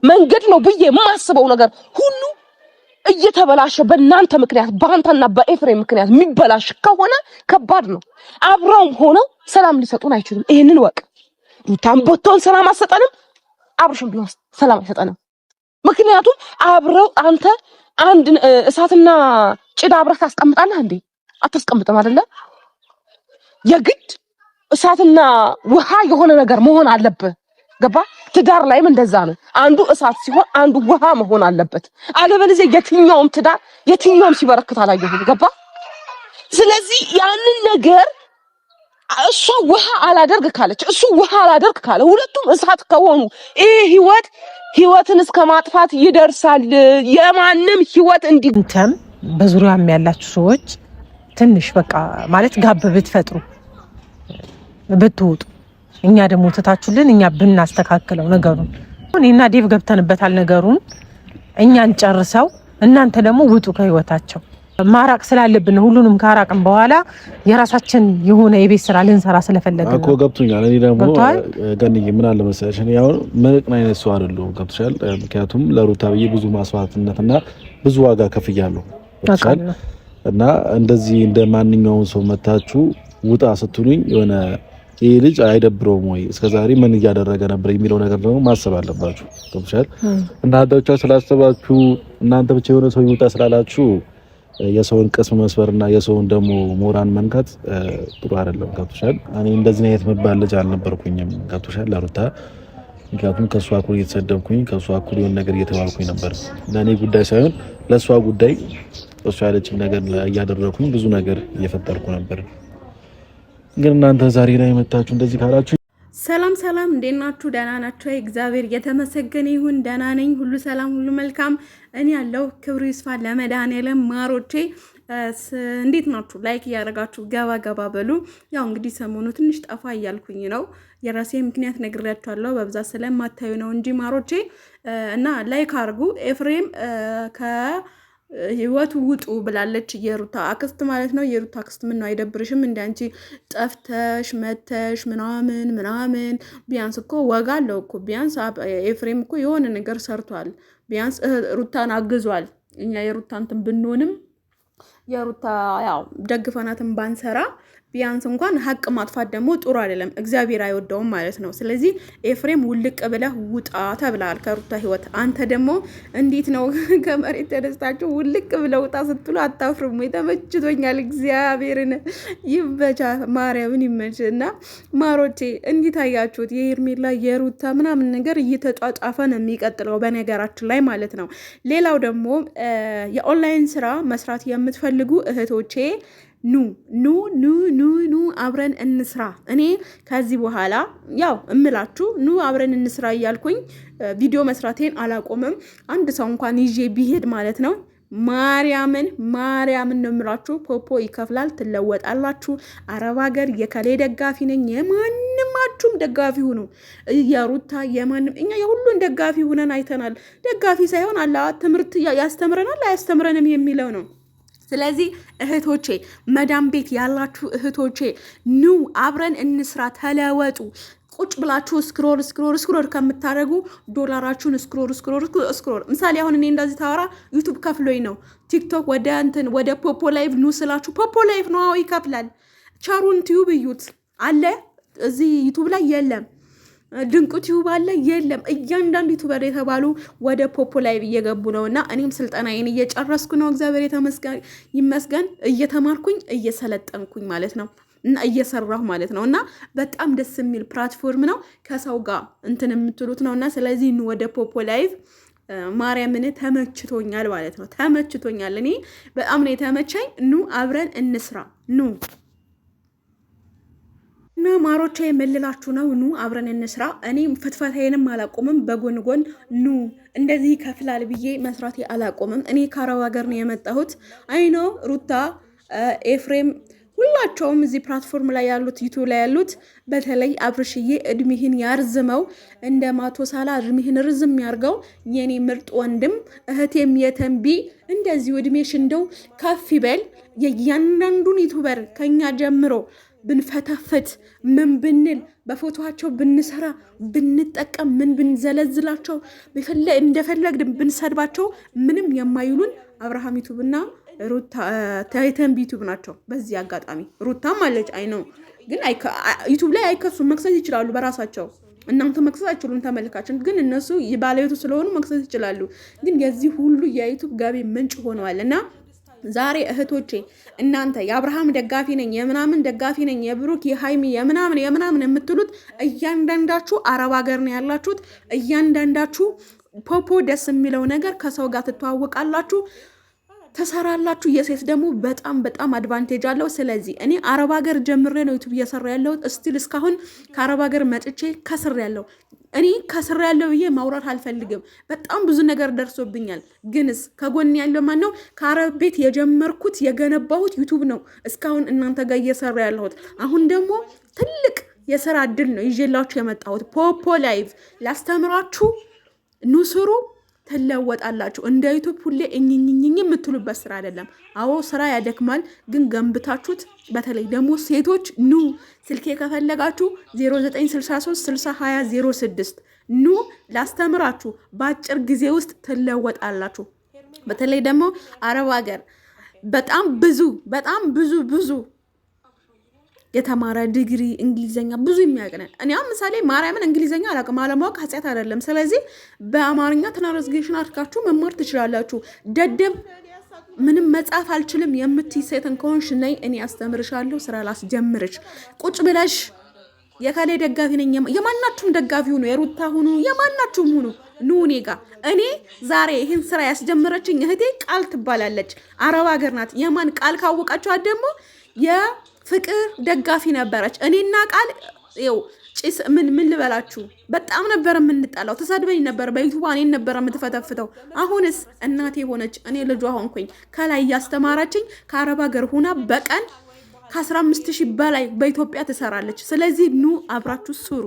መንገድ ነው ብዬ የማስበው ነገር ሁሉ እየተበላሸ በእናንተ ምክንያት በአንተና በኤፍሬም ምክንያት የሚበላሽ ከሆነ ከባድ ነው። አብረውም ሆነው ሰላም ሊሰጡን አይችሉም። ይሄንን ወቅ ሩታም ቦታውን ሰላም አሰጠንም፣ አብርሽም ቢሆን ሰላም አይሰጠንም። ምክንያቱም አብረው አንተ አንድ እሳትና ጭድ አብረህ ታስቀምጣለህ እንዴ? አታስቀምጥም አይደለ? የግድ እሳትና ውሃ የሆነ ነገር መሆን አለበት። ገባ? ትዳር ላይም እንደዛ ነው። አንዱ እሳት ሲሆን አንዱ ውሃ መሆን አለበት። አለበለዚያ የትኛውም ትዳር የትኛውም ሲበረክት አላየሁም። ገባ? ስለዚህ ያንን ነገር እሷ ውሃ አላደርግ ካለች እሱ ውሃ አላደርግ ካለ ሁለቱም እሳት ከሆኑ ይሄ ህይወትን እስከ ማጥፋት ይደርሳል። የማንም ህይወት እንዲንተም በዙሪያም ያላችሁ ሰዎች ትንሽ በቃ ማለት ጋብ ብትፈጥሩ ብትወጡ እኛ ደግሞ ትታችሁልን እኛ ብናስተካክለው ነገሩን እኔና ዴቭ ገብተንበታል። ነገሩን እኛን ጨርሰው እናንተ ደግሞ ውጡ ከህይወታቸው። ማራቅ ስላለብን ሁሉንም ካራቅን በኋላ የራሳችን የሆነ የቤት ስራ ልንሰራ ስለፈለግን እኮ ገብቶኛል። እኔ ደግሞ ገንዬ ምን አለ መሰለሽ እኔ አሁን መቅና አይነት ሰው አይደለሁም። ገብቶሻል? ምክንያቱም ለሩታ ብዬ ብዙ ማስዋዕትነትና ብዙ ዋጋ ከፍያለሁ። ገብቶሻል? እና እንደዚህ እንደ ማንኛውም ሰው መታችሁ ውጣ ስትሉኝ የሆነ ይሄ ልጅ አይደብረውም ወይ እስከዛሬ ምን እያደረገ ነበር የሚለው ነገር ደግሞ ማሰብ አለባችሁ። ገብቶሻል? እናንተ ብቻ ስላሰባችሁ እናንተ ብቻ የሆነ ሰው ይውጣ ስላላችሁ የሰውን ቅስም መስበርና የሰውን ደግሞ ሞራን መንካት ጥሩ አይደለም። ገብቶሻል? እኔ እንደዚህ አይነት መባል ልጅ አልነበርኩኝም። ገብቶሻል? ለሩታ ምክንያቱም ከሷ እኩል እየተሰደብኩኝ ከሷ እኩል የሆነ ነገር እየተባልኩኝ ነበር። ለእኔ ጉዳይ ሳይሆን ለሷ ጉዳይ እሷ ያለችኝ ነገር እያደረኩኝ ብዙ ነገር እየፈጠርኩ ነበር። ግን እናንተ ዛሬ ላይ መጣችሁ እንደዚህ ካላችሁ ሰላም ሰላም፣ እንዴት ናችሁ? ደህና ናችሁ? እግዚአብሔር የተመሰገነ ይሁን ደህና ነኝ። ሁሉ ሰላም፣ ሁሉ መልካም። እኔ ያለው ክብሩ ይስፋ ለመድኃኔዓለም። ማሮቼ እንዴት ናችሁ? ላይክ እያደረጋችሁ ገባ ገባ በሉ። ያው እንግዲህ ሰሞኑ ትንሽ ጠፋ እያልኩኝ ነው። የራሴ ምክንያት ነግሬያችኋለሁ። በብዛት ስለማታዩ ነው እንጂ ማሮቼ እና ላይክ አድርጉ። ኤፍሬም ህይወቱ ውጡ ብላለች የሩታ አክስት ማለት ነው። የሩታ አክስት ምን ነው አይደብርሽም? እንዳንቺ ጠፍተሽ መተሽ ምናምን ቢያንስ እኮ ወጋ አለው እኮ ቢያንስ ኤፍሬም እኮ የሆነ ነገር ሰርቷል። ቢያንስ ሩታን አግዟል። እኛ የሩታንትን ብንሆንም የሩታ ያው ደግፈናትን ባንሰራ ቢያንስ እንኳን ሀቅ ማጥፋት ደግሞ ጥሩ አይደለም፣ እግዚአብሔር አይወደውም ማለት ነው። ስለዚህ ኤፍሬም ውልቅ ብለህ ውጣ ተብላል ከሩታ ህይወት። አንተ ደግሞ እንዴት ነው ከመሬት ተነስታችሁ ውልቅ ብለህ ውጣ ስትሉ አታፍርሙ? ተመችቶኛል። እግዚአብሔርን ይበቻ ማርያምን ይመች። እና ማሮቼ እንዴት አያችሁት? የሄርሜላ የሩታ ምናምን ነገር እየተጧጧፈ ነው የሚቀጥለው በነገራችን ላይ ማለት ነው። ሌላው ደግሞ የኦንላይን ስራ መስራት የምትፈልጉ እህቶቼ ኑ አብረን እንስራ። እኔ ከዚህ በኋላ ያው እምላችሁ ኑ አብረን እንስራ እያልኩኝ ቪዲዮ መስራቴን አላቆምም። አንድ ሰው እንኳን ይዤ ቢሄድ ማለት ነው ማርያምን ነው የምላችሁ። ፖፖ ይከፍላል፣ ትለወጣላችሁ። አረብ ሀገር የከሌ ደጋፊ ነኝ፣ የማንማችሁም ደጋፊ ሁኑ። የሩታ የማንም እኛ የሁሉን ደጋፊ ሁነን አይተናል። ደጋፊ ሳይሆን አላ ትምህርት ያስተምረናል አያስተምረንም የሚለው ነው። ስለዚህ እህቶቼ መዳም ቤት ያላችሁ እህቶቼ ኑ አብረን እንስራ፣ ተለወጡ። ቁጭ ብላችሁ ስክሮል ከምታደርጉ ዶላራችሁን ስክሮል ምሳሌ አሁን እኔ እንደዚህ ታወራ ዩቲዩብ ከፍሎኝ ነው። ቲክቶክ ወደ ፖፖ ላይቭ ኑ ስላችሁ ፖፖ ላይቭ ነው ይከፍላል። ቻሩን ቲዩብ እዩት አለ እዚህ ዩቲዩብ ላይ የለም። ድንቁ ቲዩብ አለ የለም። እያንዳንዱ ዩቲዩበር የተባሉ ወደ ፖፖ ላይቭ እየገቡ ነውና እኔም ስልጠናዬን እየጨረስኩ ነው። እግዚአብሔር ይመስገን እየተማርኩኝ እየሰለጠንኩኝ ማለት ነው እና እየሰራሁ ማለት ነው። እና በጣም ደስ የሚል ፕላትፎርም ነው። ከሰው ጋር እንትን የምትሉት ነውና ስለዚህ ወደ ፖፖ ላይቭ ማርያምን ተመችቶኛል ማለት ነው። ተመችቶኛል። እኔ በጣም ነው የተመቸኝ። ኑ አብረን እንስራ ኑ እና ማሮቼ የምልላችሁ ነው። ኑ አብረን እንስራ። እኔ ፍትፈታዬንም አላቆምም። በጎን ኑ እንደዚህ ከፍላል ብዬ መስራቴ አላቆምም። እኔ ከአረብ ሀገር ነው የመጣሁት። አይኖ ሩታ ኤፍሬም ሁላቸውም እዚህ ፕላትፎርም ላይ ያሉት ዩቲዩብ ላይ ያሉት በተለይ አብርሽዬ እድሜህን ያርዝመው፣ እንደ ማቶሳላ እድሜህን ርዝም ያርገው የኔ ምርጥ ወንድም። እህቴም የተንቢ እንደዚሁ እድሜሽ እንደው ከፍ ይበል። የእያንዳንዱን ዩቲዩበር ከኛ ጀምሮ ብንፈተፍት ምን ብንል በፎቶቸው ብንሰራ ብንጠቀም ምን ብንዘለዝላቸው እንደፈለግን ብንሰድባቸው ምንም የማይሉን አብርሃም ዩቱብና ሩታ ታይተን ዩቱብ ናቸው። በዚህ አጋጣሚ ሩታም አለች አይ ነው ግን ዩቱብ ላይ አይከሱም፣ መክሰስ ይችላሉ በራሳቸው። እናንተ መክሰስ አይችሉም ተመልካችን፣ ግን እነሱ ባለቤቱ ስለሆኑ መክሰስ ይችላሉ። ግን የዚህ ሁሉ የዩቱብ ገቢ ምንጭ ሆነዋልና ዛሬ እህቶቼ እናንተ የአብርሃም ደጋፊ ነኝ የምናምን ደጋፊ ነኝ የብሩክ የሃይሚ የምናምን የምትሉት እያንዳንዳችሁ አረብ ሀገር ነው ያላችሁት። እያንዳንዳችሁ ፖፖ ደስ የሚለው ነገር ከሰው ጋር ትተዋወቃላችሁ፣ ተሰራላችሁ። የሴት ደግሞ በጣም አድቫንቴጅ አለው። ስለዚህ እኔ አረብ ሀገር ጀምሬ ነው ዩቲዩብ እየሰራ ያለሁት። እስቲል እስካሁን ከአረብ ሀገር መጥቼ ከስር ያለው እኔ ከስር ያለው ብዬ ማውራት አልፈልግም። በጣም ብዙ ነገር ደርሶብኛል። ግንስ ከጎን ያለው ማን ነው? ከአረብ ቤት የጀመርኩት የገነባሁት ዩቲዩብ ነው እስካሁን እናንተ ጋር እየሰራ ያለሁት። አሁን ደግሞ ትልቅ የስራ እድል ነው ይዤላችሁ የመጣሁት። ፖፖ ላይቭ ላስተምራችሁ፣ ኑ ስሩ፣ ትለወጣላችሁ። እንደ ዩቲዩብ ሁሌ እኝኝኝኝ የምትሉበት ስራ አይደለም። አዎ ስራ ያደክማል፣ ግን ገንብታችሁት። በተለይ ደግሞ ሴቶች ኑ፣ ስልኬ ከፈለጋችሁ 0963 60 20 06 ኑ ላስተምራችሁ። በአጭር ጊዜ ውስጥ ትለወጣላችሁ። በተለይ ደግሞ አረብ ሀገር በጣም ብዙ የተማረ ዲግሪ እንግሊዘኛ ብዙ የሚያውቅነን። እኔ ምሳሌ ማርያምን እንግሊዘኛ አላውቅም፣ አለማወቅ ኃጢአት አይደለም። ስለዚህ በአማርኛ ትራንስሌሽን አድርጋችሁ መማር ትችላላችሁ። ደደብ ምንም መጻፍ አልችልም የምትይ ሴትን ከሆንሽ ነይ፣ እኔ አስተምርሻለሁ፣ ስራ ላስጀምርሽ። ቁጭ ብለሽ የካሌ ደጋፊ ነኝ፣ የማናችሁም ደጋፊ ሁኑ፣ የሩታ ሁኑ፣ የማናችሁም ሁኑ፣ ኑ እኔ ጋ። እኔ ዛሬ ይህን ስራ ያስጀምረችኝ እህቴ ቃል ትባላለች፣ አረብ ሀገር ናት። የማን ቃል ካወቃችኋት ደግሞ ፍቅር ደጋፊ ነበረች። እኔና ቃል ይው ጭስ ምን ልበላችሁ፣ በጣም ነበር የምንጣላው። ተሳድበኝ ነበር በዩቲዩብ፣ እኔን ነበር የምትፈተፍተው። አሁንስ እናቴ ሆነች፣ እኔ ልጇ ሆንኩኝ። ከላይ እያስተማረችኝ ከአረብ ሀገር ሁና በቀን ከ15,000 በላይ በኢትዮጵያ ትሰራለች። ስለዚህ ኑ አብራችሁ ስሩ።